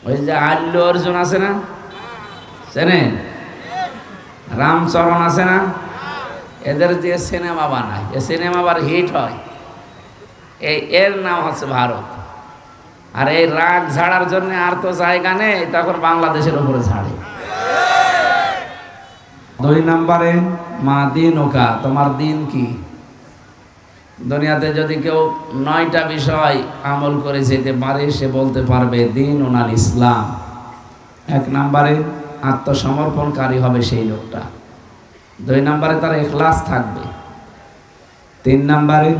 ওই যে আল্লু অর্জুন আছে না, চেনেন? রামচরণ আছে না, এদের যে সিনেমা বানায়, এ সিনেমা আবার হিট হয়, এর নাম হচ্ছে ভারত। আর এই রাগ ঝাড়ার জন্য আর তো জায়গা নেই, তখন বাংলাদেশের উপরে ঝাড়ে। 2 নম্বরে মা দিন ওকা, তোমার দিন কি? দুনিয়াতে যদি কেউ 9টা বিষয় আমল করে যেতে পারে, সে বলতে পারবে দিন ওনার ইসলাম। 1 নম্বরে আত্মসমর্পণকারী হবে সেই লোকটা। 2 নম্বরে তার ইখলাস থাকবে। 3 নম্বরে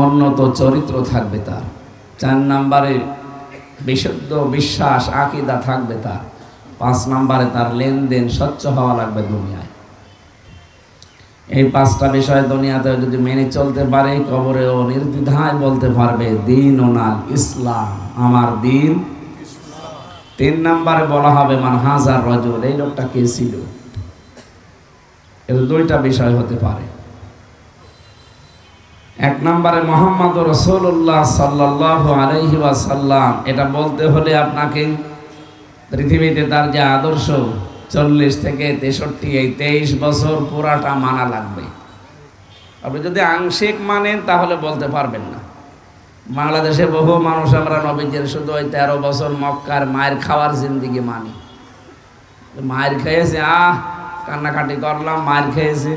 উন্নত চরিত্র থাকবে তার। 4 নম্বরে বিশুদ্ধ বিশ্বাস আকীদা থাকবে তার। 5 নম্বরে তার লেনদেন স্বচ্ছ হওয়া লাগবে দুনিয়ায়। এই 5টা বিষয় দুনিয়াতে যদি মেনে চলতে পারে, কবরেও নির্দ্বিধায় বলতে পারবে দিন ওনাল ইসলাম, আমার দিন। 3 নম্বরে বলা হবে মান হাজার রজুল, এই লোকটা কে ছিল। এর 2টা বিষয় হতে পারে। 1 নম্বরে মুহাম্মদ রাসূলুল্লাহ সাল্লাল্লাহু আলাইহি ওয়াসাল্লাম, এটা বলতে হলে আপনাকে পৃথিবীতে তার যে আদর্শ 40 থেকে 63, এই 23 বছর পুরাটা মানা লাগবে। আপনি যদি আংশিক মানেন তাহলে বলতে পারবেন না। বাংলাদেশে বহু মানুষ আমরা নবীজির শুধু ওই 13 বছর মক্কার মায়ের খাওয়ার জিন্দিগি মানি। মায়ের খেয়েছে, কান্নাকাটি করলাম, মায়ের খেয়েছে।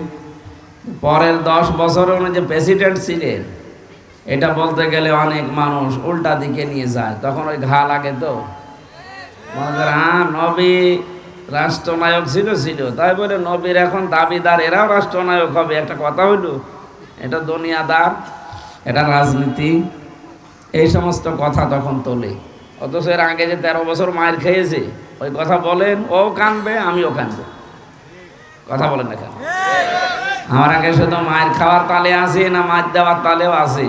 পরের 10 বছর উনি যে প্রেসিডেন্ট ছিলেন, এটা বলতে গেলে অনেক মানুষ উল্টা দিকে নিয়ে যায়, তখন ওই ঘা লাগে। তো মনে করে নবী রাষ্ট্রনায়ক ছিল, তাই বলে নবীর এখন দাবিদার এরাও রাষ্ট্রনায়ক হবে, একটা কথা হইল। এটা দুনিয়াদার, এটা রাজনীতি, এই সমস্ত কথা তখন তোলে। অথচ এর আগে যে 13 বছর মায়ের খেয়েছে, ওই কথা বলেন, ও কানবে, আমিও কানবো। কথা বলেন না কেন? আমার আগে শুধু মায়ের খাওয়ার তালে আছে না মায়ের দেওয়ার তালেও আছে?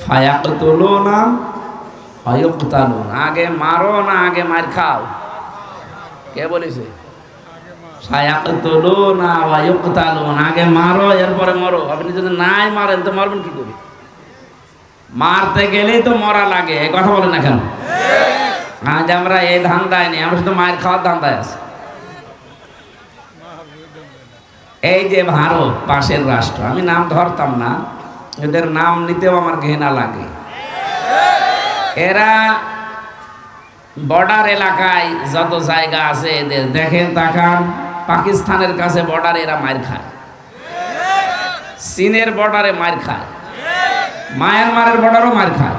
ফায়াকতুলুনা ওয়ায়ুকতালুন, আগে মারো না আগে মার খাও? কে বলেছে? ফায়াকতুলুনা ওয়ায়ুকতালুন, আগে মারো এরপরে মরো। আপনি যদি নাই মারেন তো মরবেন কি করে? মারতে গেলেই তো মরা লাগে, এই কথা বলেন না কেন? আজ আমরা এই ধান্দায় নেই, আমরা শুধু মায়ের খাওয়ার ধান্দায় আছি। এই যে ভারত পাশের রাষ্ট্র, আমি নাম ধরতাম না, এদের নাম নিতেও আমার ঘৃণা লাগে। এরা বর্ডার এলাকায় যত জায়গা আছে এদের দেখেন, তাকান, পাকিস্তানের কাছে বর্ডারে এরা মার খায়, চীনের বর্ডারে মার খায়, মায়ানমারের বর্ডারও মার খায়।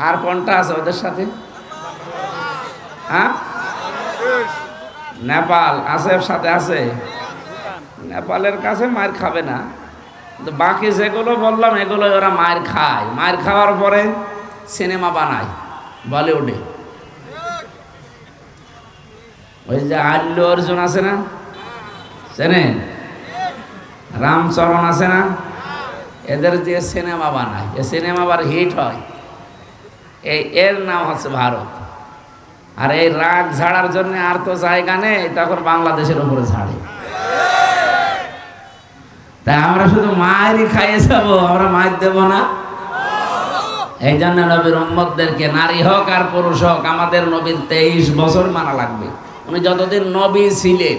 আর কোনটা আছে ওদের সাথে? হ্যাঁ, নেপাল আছে, সাথে আছে। নেপালের কাছে মার খাবে না, কিন্তু বাকি যেগুলো বললাম এগুলো ওরা মার খায়। মার খাওয়ার পরে সিনেমা বানায় বলিউডে। ওই যে আল্লু অর্জুন আছে না, চেনেন? রামচরণ আছে না, এদের যে সিনেমা বানায়, এ সিনেমা আবার হিট হয়, এর নাম হচ্ছে ভারত। আর এই রাগ ঝাড়ার জন্য আর তো জায়গা নেই, তখন বাংলাদেশের উপরে ঝাড়ে। তাই আমরা শুধু মায়েরই খাইয়ে যাবো, আমরা মায়ের দেব না। এই জন্য নবীর উম্মতদেরকে, নারী হোক আর পুরুষ হোক, আমাদের নবীর 23 বছর মানা লাগবে। উনি যতদিন নবী ছিলেন,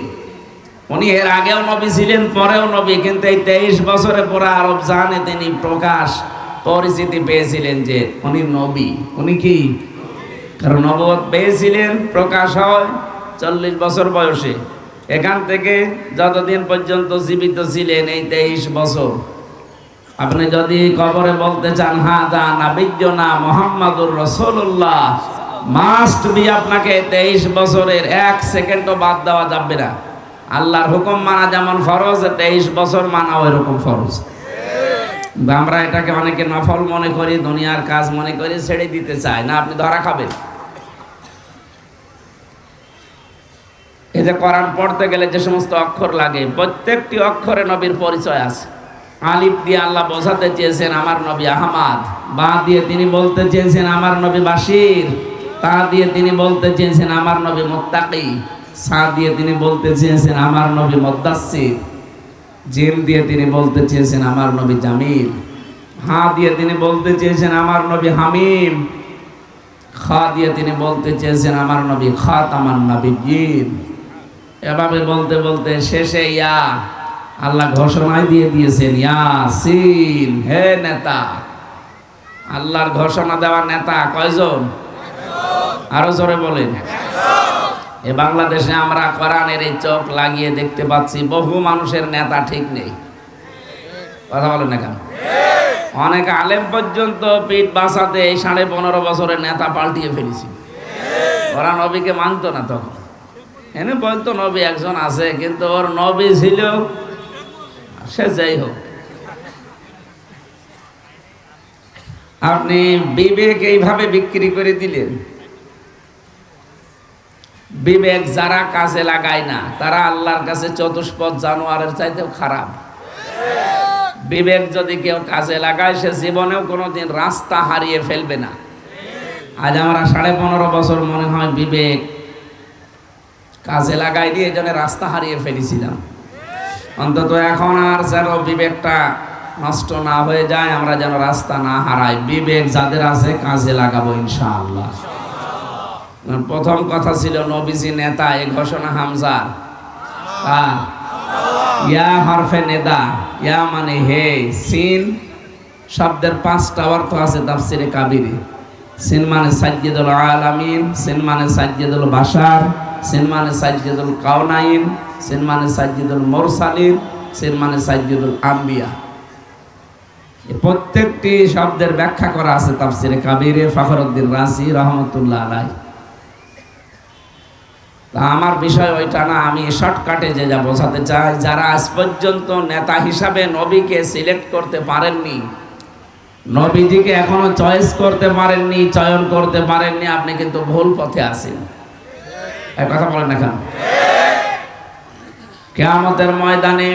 উনি এর আগেও নবী ছিলেন, পরেও নবী, কিন্তু এই 23 বছরে পুরো আরব জাহানে তিনি প্রকাশ পরিচিতি পেয়েছিলেন যে উনি নবী। উনি কি? কারণ নবুয়ত পেয়েছিলেন, প্রকাশ হয় 40 বছর বয়সে। এখান থেকে যতদিন পর্যন্ত জীবিত ছিলেন, এই 23 বছর। আপনি যদি কবরে বলতে চান হাযা নাবিয়্যুনা মুহাম্মাদুর রাসূলুল্লাহ, মাস্ট বি, আপনাকে 23 বছরের 1 সেকেন্ডও বাদ দেওয়া যাবে না। আল্লাহর হুকুম মানা যেমন ফরজ, 23 বছর মানাও এরকম ফরজ। আমরা এটাকে অনেকে নফল মনে করি, দুনিয়ার কাজ মনে করি, ছেড়ে দিতে চাই না, আপনি ধরা খাবেন। এই যে কোরআন পড়তে গেলে যে সমস্ত অক্ষর লাগে, প্রত্যেকটি অক্ষরে নবীর পরিচয় আছে। আলিফ দিয়ে আল্লাহ বোঝাতে চেয়েছেন আমার নবী আহমদ, বা দিয়ে তিনি বলতে চেয়েছেন আমার নবী বাশির, তা দিয়ে তিনি বলতে চেয়েছেন আমার নবী মুত্তাকি, সা দিয়ে তিনি বলতে চেয়েছেন আমার নবী মুদ্দাসসির, জিম দিয়ে তিনি বলতে চেয়েছেন আমার নবী জামিল, হা দিয়ে তিনি বলতে চেয়েছেন আমার নবী হামিম, খা দিয়ে তিনি বলতে চেয়েছেন আমার নবী খাতামান নবিয়্যিন। এভাবে বলতে বলতে শেষে ইয়া আল্লাহ ঘোষণায় দিয়ে দিয়েছেন ইয়াসিন। হে নেতা, আল্লাহর ঘোষণা দেওয়া নেতা কয়জন? আরো জোরে বলেন। এ বাংলাদেশে আমরা কোরআনের এই চোখ লাগিয়ে দেখতে পাচ্ছি বহু মানুষের নেতা ঠিক নেই। কথা বলেন না কেন? অনেক আলেম পর্যন্ত পিঠ বাঁচাতে এই 15.5 বছরের নেতা পাল্টিয়ে ফেলেছি। ওরা নবীকে মানতো না তখন, এনে বলতো নবী একজন আছে, কিন্তু ওর নবী ছিল সে যাই হোক। আপনি বিবেক এইভাবে বিক্রি করে দিলেন। বিবেক যারা কাজে লাগায় না তারা আল্লাহর কাছে চতুষ্পদ জানোয়ারের চাইতেও খারাপ। বিবেক যদি কেউ কাজে লাগায় সে জীবনেও কোনোদিন রাস্তা হারিয়ে ফেলবে না। আজ আমরা 15.5 বছর মনে হয় বিবেক কাজে লাগাই দিয়ে এই জন্য রাস্তা হারিয়ে ফেলেছিলাম। অন্তত এখন আর যেন বিবেকটা নষ্ট না হয়ে যায়, আমরা যেন রাস্তা না হারাই। বিবেক যাদের আছে কাজে লাগাবো ইনশাআল্লাহ। প্রথম কথা ছিল নবীজি নেতা, এই ঘোষণা হামজার। ইয়া হরফে নেদা, ইয়া মানে হে, সিন শব্দের 5টা অর্থ আছে তাফসিরে কাবিরে। সিন মানে সাজ্জিদুল আলামিন, সিন মানে সাজ্জিদুল বাশার, সিন মানে সাজ্জিদুল কাউনাইন, সিন মানে সাজ্জিদুল মুরসালিন, সিন মানে সাজ্জিদুল আম্বিয়া। এই প্রত্যেকটি শব্দের ব্যাখ্যা করা আছে তাফসিরে কাবিরে, ফখরুদ্দিন রাজি রহমতুল্লাহ আলাইহি। তা আমার বিষয় ওইটা না, আমি শর্টকাটে যে যা বোঝাতে চাই, যারা আজ পর্যন্ত নেতা হিসাবে নবীকে সিলেক্ট করতে পারেননি, নবীজিকে এখনো চয়েস করতে পারেননি, চয়ন করতে পারেননি, আপনি কিন্তু ভুল পথে আছেন। এক কথা বলেন না কেন? কিয়ামতের ময়দানে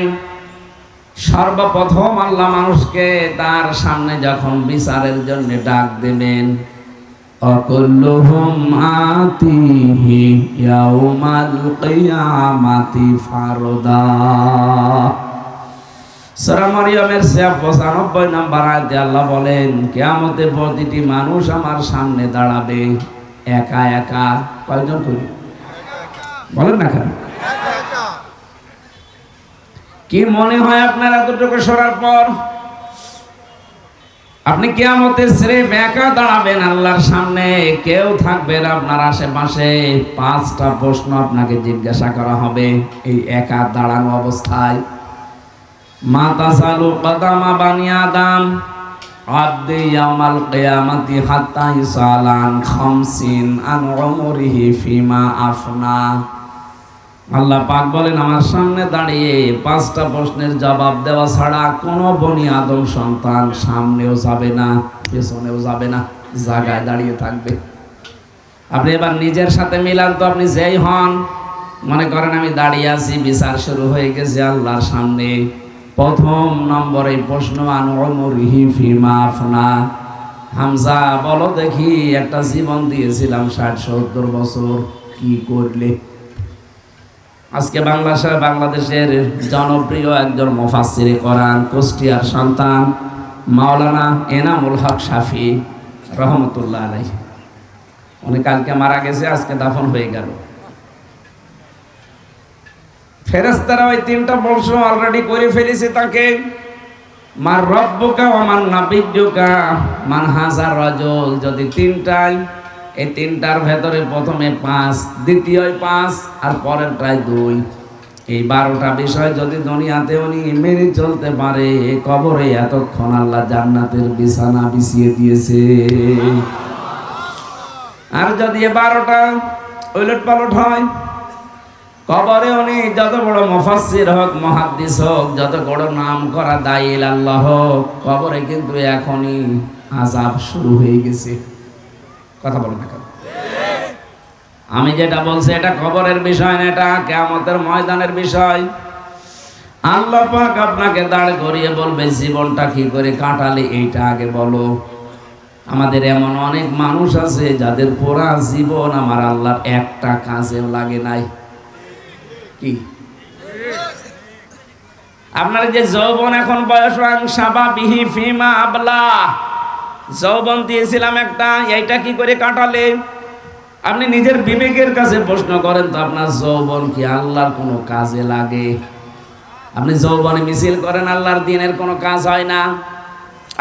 সর্বপ্রথম আল্লাহ মানুষকে তার সামনে যখন বিচারের জন্য ডাক দেবেন, অকুল্লুহুম আতিহি ইয়াউমাল কিয়ামাতি ফারদা। সূরা মারইয়ামের 95 নম্বর আয়াতে আল্লাহ বলেন, কিয়ামতে প্রতিটি মানুষ আমার সামনে দাঁড়াবে একা একা। কয়জন করি বলেন না কেন? কি মনে হয় আপনার এতটুকু শোনার পর? আপনি কিয়ামতে সির্ফ একা দাঁড়াবেন আল্লাহর সামনে, কেউ থাকবে না আপনার আশেপাশে। 5টা প্রশ্ন আপনাকে জিজ্ঞাসা করা হবে এই একা দাঁড়ানো অবস্থায়। মা তাসালু কদামা বানি আদম আব্দি ইয়াউমাল কিয়ামাতি হাত্তা ইসালান খামসিন আন উমরিহি ফিমা আফনা। আল্লাহ পাক বলেন, আমার সামনে দাঁড়িয়ে 5টা প্রশ্নের জবাব দেওয়া ছাড়া কোনো বনি আদম সন্তান সামনেও যাবে না, পেছনেও যাবে না, জায়গায় দাঁড়িয়ে থাকবে। আপনি এবার নিজের সাথে মিলান তো, আপনি যেই হন, মনে করেন আমি দাঁড়িয়ে আছি, বিচার শুরু হয়ে গেছে আল্লাহর সামনে। প্রথম নম্বরে প্রশ্ন, আন উমরিহি ফিমা আফনা। হামজা বলো দেখি, একটা জীবন দিয়েছিলাম 60-70 বছর, কি করলে? আজকে বাংলাদেশের জনপ্রিয় একজন মুফাসসিরে কোরআন, কুষ্টিয়ার সন্তান মাওলানা এনামুল হক শাফি রহমতুল্লাহ আলাইহি, উনি কালকে মারা গেছে, আজকে দাফন হয়ে গেল। ফেরেশতারা ওই 3টা প্রশ্ন অলরেডি করে ফেলেছে তাকে। মার রব্বুকা ওয়া মান নাবিয়্যুকা মান হাযার রাজুল। যদি 3টাই, এই 3টার ভেতরে প্রথমে 5, দ্বিতীয় 5 আর পরেরটায় 2, এই 12টা বিষয় যদি দুনিয়াতে উনি মেনে চলতে পারে, কবরে এতক্ষণ আল্লাহ জান্নাতের বিছানা বিছিয়ে দিয়েছে। আর যদি 12টা উলট পালট হয়, কবরে উনি যত বড় মুফাসসির হোক, মুহাদ্দিস হোক, যত বড় নাম করা দায়ী আল্লাহ হোক, কবরে কিন্তু এখনই আযাব শুরু হয়ে গেছে। কথা বলেন না কেন? আমি যেটা বলছি এটা কবরের বিষয় না, এটা কিয়ামতের ময়দানের বিষয়। আল্লাহ পাক আপনাকে দাঁড় করিয়ে বলবে, জীবনটা কি করে কাটালে এইটা আগে বলো। আমাদের এমন অনেক মানুষ আছে যাদের পুরা জীবন আমার আল্লাহর একটা কাজেও লাগে নাই। কি আপনার যে যৌবন এখন বয়স সাবাবিহি ফিমা আবলা, যৌবন দিয়েছিলাম একটা, এইটা কি করে কাটালে? আপনি নিজের বিবেকের কাছে প্রশ্ন করেন তো, আপনার যৌবন কি আল্লাহর কোনো কাজে লাগে? আপনি যৌবনে মিছিল করেন, আল্লাহর দিনের কোনো কাজ হয় না।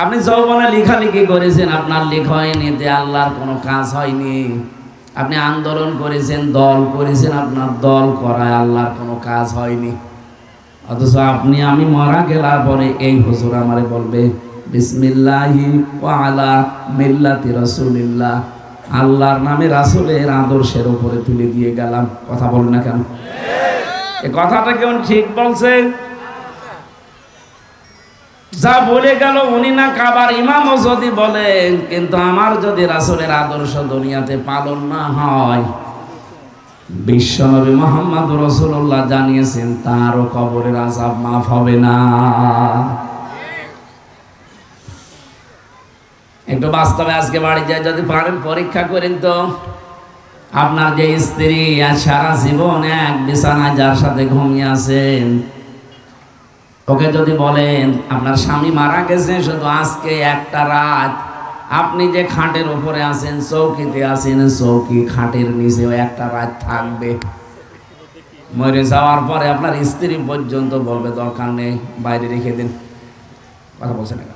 আপনি যৌবনে লেখালেখি করেছেন, আপনার লেখা হয়নি, আল্লাহর কোনো কাজ হয়নি। আপনি আন্দোলন করেছেন, দল করেছেন, আপনার দল করায় আল্লাহর কোনো কাজ হয়নি। অথচ আপনি আমি মারা গেলার পরে এই হুজুর আমারে বলবে বিসমিল্লাহি ওয়া আলা মিল্লাতি রাসূলিল্লাহ, আল্লাহর নামে রাসূলের আদর্শের উপরে তুলে দিয়ে গেলাম। কথা বলেন না কেন? এই কথাটা কেমন ঠিক বলছে? যা বলে গেল উনি না কাবার ইমামও যদি বলেন, কিন্তু আমার যদি রাসূলের আদর্শ দুনিয়াতে পালন না হয়, বিশ্বনবী মুহাম্মদ রাসূলুল্লাহ জানিয়েছেন তারও কবরের আযাব মাফ হবে না। একটু বাস্তবে আজকে বাড়ি যায় যদি পারেন পরীক্ষা করেন তো, আপনার যে স্ত্রী আর সারা জীবন এক বিছানায় যার সাথে ঘুমিয়ে আছেন, ওকে যদি বলেন আপনার স্বামী মারা গেছে, শুধু আজকে একটা রাত আপনি যে খাটের উপরে আছেন, চৌকিতে আছেন, চৌকি খাটের নিচেও একটা রাত থাকবে। মরে যাওয়ার পরে আপনার স্ত্রী পর্যন্ত বলবে দরকার নেই, বাইরে রেখে দিন। কথা বলছেন না?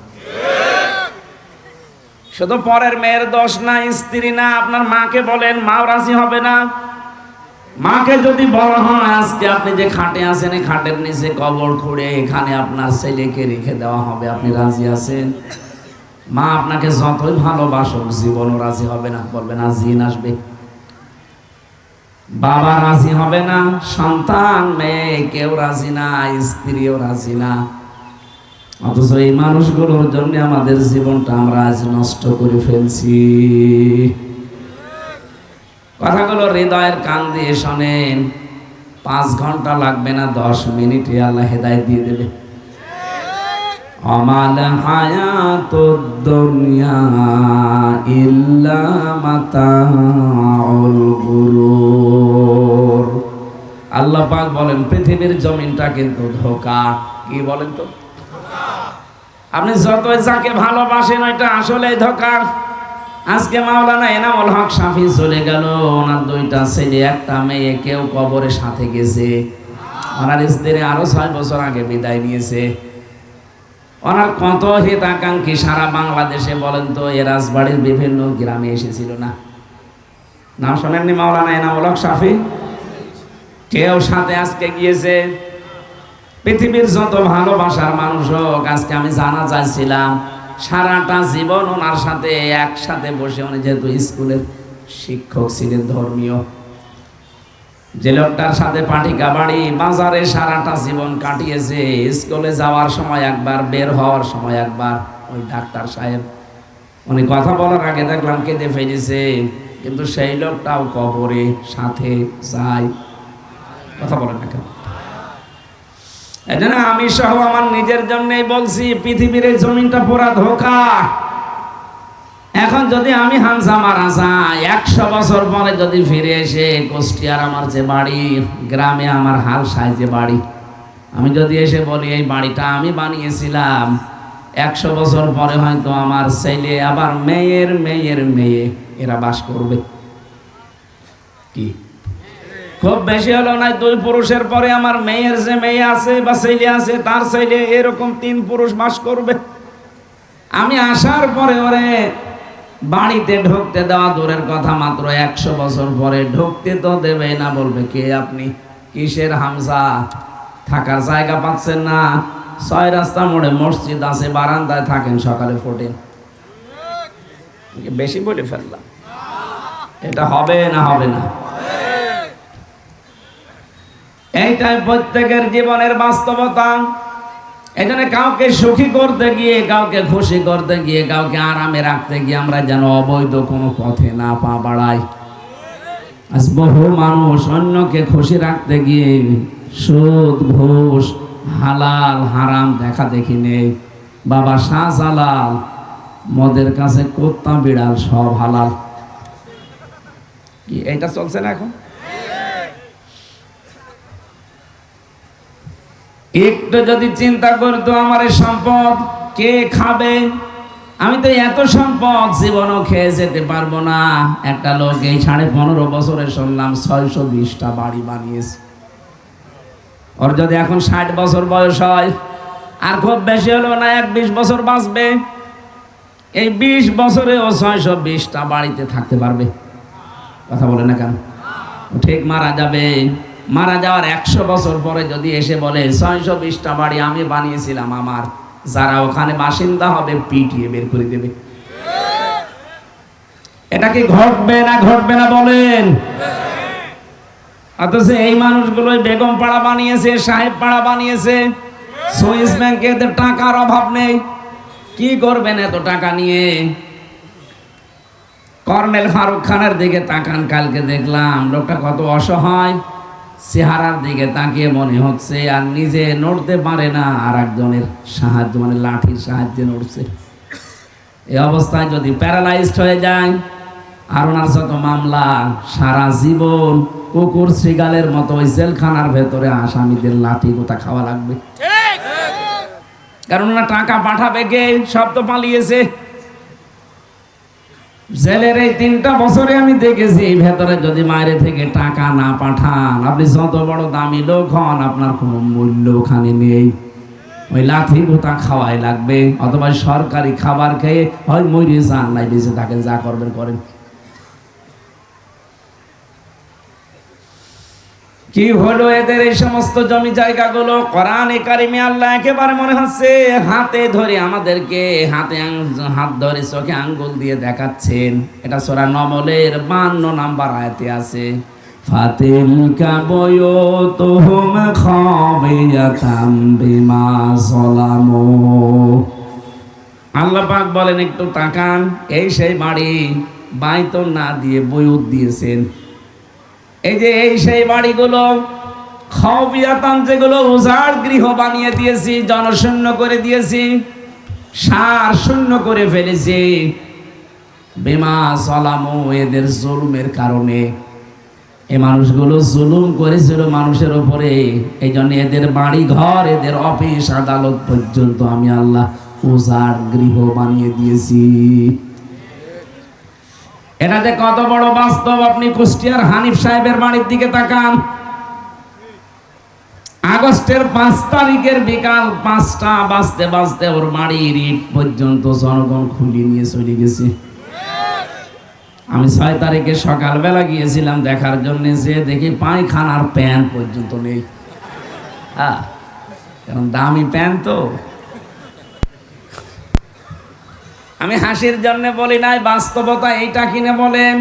শুধু পরের মেয়ের দোষ না, স্ত্রী না, আপনার মাকে বলেন, মাও রাজি হবে না। মাকে যদি বলা হয় আজকে আপনি যে খাটে আছেন, এই খাটের নিচে কবর খুঁড়ে এখানে আপনার ছেলেকে রেখে দেওয়া হবে, আপনি রাজি আছেন? মা আপনাকে যতই ভালোবাসুক জীবনও রাজি হবে না, বলবে না জিন আসবে। বাবা রাজি হবে না, সন্তান মেয়ে কেউ রাজি না, স্ত্রীও রাজি না। অথচ এই মানুষগুলোর জন্য আমাদের জীবনটা আমরা আজ নষ্ট করে ফেলছি। কথাগুলো হৃদয়ের কান দিয়ে শোনেন। 5 ঘন্টা লাগবে না, 10 মিনিটে আল্লাহ হেদায়েত দিয়ে দেবে। আমাল হায়াতুদ দুনিয়া ইল্লা মাতাউল গুরুর। আল্লাহ পাক বলেন পৃথিবীর জমিনটা কিন্তু ধোঁকা। কি বলেন তো? আপনি যতই যাকে ভালোবাসেন ওইটা আসলে ধোঁকা। আজকে মাওলানা এনামুল হক শাফি চলে গেল, ওনার 2টা ছেলে, একটা মেয়ে, কেউ কবরের সাথে গেছে। ওনার স্ত্রী আরো 6 বছর আগে বিদায় নিয়েছে। ওনার কত হিতাকাঙ্ক্ষী সারা বাংলাদেশে বলেন তো, এ রাজবাড়ির বিভিন্ন গ্রামে এসেছিল না? নাম শোনেননি মাওলানা এনামুল হক শাফি? কেউ সাথে আজকে গিয়েছে। পৃথিবীর যত ভালোবাসার মানুষ হোক, আজকে আমি জানা চাইছিলাম, সারাটা জীবন ওনার সাথে একসাথে বসে, উনি যেহেতু স্কুলের শিক্ষক ছিলেন ধর্মীয়, যে লোকটার সাথে পাটি কাবাড়ি বাজারে সারাটা জীবন কাটিয়েছে, স্কুলে যাওয়ার সময় একবার, বের হওয়ার সময় একবার, ওই ডাক্তার সাহেব উনি কথা বলার আগে দেখলাম কেঁদে ফেলেছে, কিন্তু সেই লোকটাও কবরে সাথে যায়। কথা বলেন না কেন? এজন্য আমি সহ আমার নিজের জন্যই বলছি, পৃথিবীর এই জমিনটা পুরা ধোঁকা। এখন যদি আমি হামজা মারা যাই, 100 বছর পরে যদি ফিরে এসে কুষ্টিয়ার আমার যে বাড়ি, গ্রামে আমার হালসায় যে বাড়ি, আমি যদি এসে বলি এই বাড়িটা আমি বানিয়েছিলাম, 100 বছর পরে হয়তো আমার ছেলে আবার মেয়ের মেয়ের মেয়ে এরা বাস করবে। কি খুব বেশি হলো না, 2 পুরুষের পরে আমার মেয়ের যে মেয়ে আছে বা ছেলে আছে, তার ছেলে, এরকম 3 পুরুষ বাস করবে। আমি আসার পরে ওরে বাড়িতে ঢুকতে দেওয়া দূরের কথা, মাত্র 100 বছর পরে ঢুকতে তো দেবে না, বলবে কে আপনি, কিসের হামজা, থাকার জায়গা পাচ্ছেন না, 6 রাস্তা মোড়ে মসজিদ আছে, বারান্দায় থাকেন, সকালে ফোটেন। বেশি বলে ফেললাম? এটা হবে না? হবে না? এইটাই প্রত্যেকের জীবনের বাস্তবতা। এখানে কাউকে সুখী করতে গিয়ে, কাউকে খুশি করতে গিয়ে, কাউকে আরামে রাখতে গিয়ে আমরা যেন অবৈধ কোনো পথে না পা বাড়াই। আজ বহু মানুষ অন্যকে খুশি রাখতে গিয়ে সুদ, ঘুষ, হালাল হারাম দেখা দেখি নেই। বাবা শাহজালাল, মদের কাছে কুত্তা বিড়াল সব হালাল। কি এটা চলছে না এখন? একটু যদি চিন্তা করতো আমার এই সম্পদ কে খাবে, আমি তো এত সম্পদ জীবনও খেয়ে যেতে পারবো না। একটা লোক এই 15.5 বছরে শুনলাম 620টা বাড়ি বানিয়েছে। ওর যদি এখন 60 বছর বয়স হয়, আর খুব বেশি হলো না 20 বছর বাঁচবে, এই 20 বছরে ও 620টা বাড়িতে থাকতে পারবে। কথা বলে না কেন? ঠিক মারা যাবে, মারা যাওয়ার 100 বছর পরে যদি এসে বলে 620টা বাড়ি আমি বানিয়েছিলাম, আমার যারা ওখানে বাসিন্দা হবে পিটিয়ে বের করে দেবে। এটা কি ঘটবে না ঘটবে না বলেন? অথচ এই মানুষগুলো বেগম পাড়া বানিয়েছে, সাহেব পাড়া বানিয়েছে, সুইস ব্যাংকে এদের টাকার অভাব নেই। কি করবেন এত টাকা নিয়ে? কর্নেল ফারুক খানের দিকে তাকান, কালকে দেখলাম লোকটা কত অসহায়, চেহারার দিকে তাকিয়ে মনে হচ্ছে আর নিজে নড়তে পারে না, আর একজনের সাহায্য মানে লাঠির সাহায্যে নড়ছে। এই অবস্থায় যদি প্যারালাইজড হয়ে যায়, আর ওনার যত মামলা, সারা জীবন কুকুর শ্রীগালের মতো ওই জেলখানার ভেতরে আসামিদের লাঠি গোটা খাওয়া লাগবে। কারণ ওনার টাকা পাঠাবে কে? সব তো পালিয়েছে। জেলের এই 3টা বছরে আমি দেখেছি, ভেতরে যদি বাইরে থেকে টাকা না পাঠান, আপনি যত বড় দামি লোক হন, আপনার কোনো মূল্য ওখানে নেই। ওই লাঠি গোটা খাওয়াই লাগবে, অথবা সরকারি খাবার খেয়ে হয় মরে যান, নাই বেঁচে থাকেন, যা করবেন করেন। কি হলো এদের এই সমস্ত জমি জায়গাগুলো? কোরআনে কারিমে আল্লাহ একেবারে মনে হচ্ছে হাতে ধরে আমাদেরকে হাত ধরে চোখে আঙ্গুল দিয়ে দেখাচ্ছেন। এটা সূরা নমলের 52 নম্বর আয়াতে আছে, ফাতিলকা বুয়ুতুহুম খাবিয়াতাম বিমা যালামু। আল্লাহ পাক বলেন একটু তাকান, এই সেই বাড়ি, বাইতুল না দিয়ে বুয়ুত দিয়েছেন। এই যে এই সেই বাড়িগুলো, খাওয়াতাম, যেগুলো উজাড় গৃহ বানিয়ে দিয়েছি, জনশূন্য করে দিয়েছি, সার শূন্য করে ফেলেছি, বিমা যালামু, এদের জুলুমের কারণে। এই মানুষগুলো জুলুম করেছিল মানুষের উপরে, এই জন্য এদের বাড়ি ঘর, এদের অফিস আদালত পর্যন্ত আমি আল্লাহ উজাড় গৃহ বানিয়ে দিয়েছি। এটা যে কত বড় বাস্তব, আপনি কুষ্টিয়ার হানিফ সাহেবের বাড়ির দিকে তাকান। আগস্টের 5 তারিখের বিকাল 5টা বাজতে বাজতে ওর বাড়ির ইট পর্যন্ত জনগণ খুলে নিয়ে চলে গেছে। আমি 6 তারিখে সকালবেলা গিয়েছিলাম দেখার জন্য, যে দেখি পায়খানার প্যান্ট পর্যন্ত নেই। কারণ দামি প্যান্ট তো। আমি হাসির জন্য বলি নাই, বাস্তবতা এইটা কিনে বলেন।